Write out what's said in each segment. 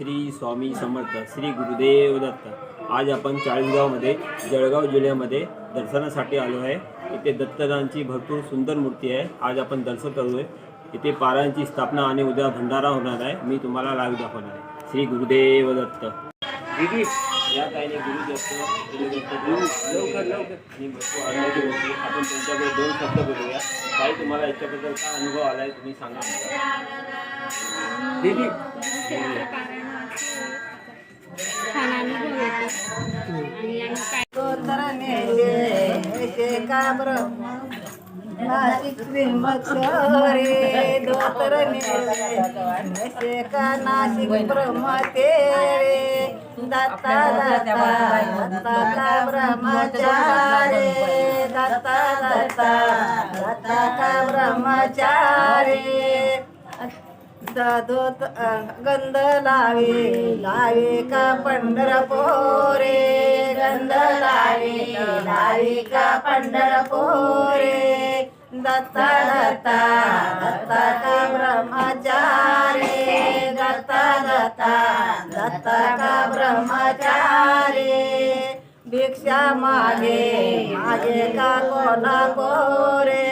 श्री स्वामी समर्थ, श्री गुरुदेव दत्त। आज आपण चाळीसगावमध्ये जळगाव जिल्ह्यामध्ये दर्शनासाठी आलो आहे। इथे दत्तदांची भरपूर सुंदर मूर्ती आहे। आज आपण दर्शन करूया। इथे पारायणची स्थापना आणि उद्या भंडारा होणार आहे। मी तुम्हाला लाईव्ह दाखवणार आहे। श्री गुरुदेव दत्त। दीदी या ताईने गुरुदत्त लवकर आणि भरपूर आनंदाची गोष्टी आपण त्यांच्याकडे दोन शब्द बोलूया। काही तुम्हाला याच्याबद्दल काय अनुभव आला आहे तुम्ही सांगा दीदी। छान अनुभव येतो आणि काय नाशिक रे दोतर नेसे का नाशिक ब्रह्मते दत्ता दत्ता दत्ता का ब्रह्मचारी दत्ता दत्ता दत्ता का ब्रह्मचारी दादोत गंध लावे का पंढरपोरे गंध लावे का पंढरपोरे दत्ता दत्ता दत्ता का ब्रह्मचारी दत्ता दत्ता दत्ता का ब्रह्मचारी भिक्षा मागे का कोणा पोरे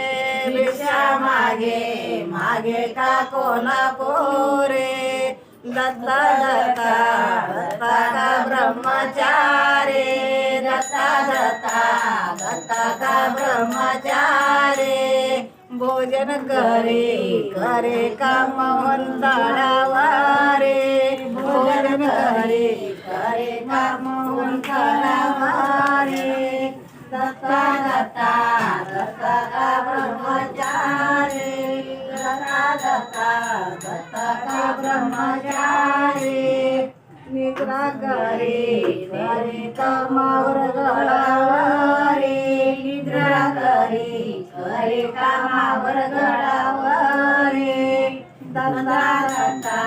भिक्षा मागे का कोणा पोरे दत्ता दत्ता दत्ता का ब्रह्मचारी दत्ता दत्ता दत्ता का ब्रह्मचारी भोजन करे का मोहन तळावारे भोजन करे का मोहन तळावारे दत्ता दत्ता दत्ता का ब्रह्मचारी दत्ता दत्ता दत्ता का ब्रह्मचारी निद्रा करे कामावर गळावारे निद्रा करे कामावर गळावारे दत्ता दत्ता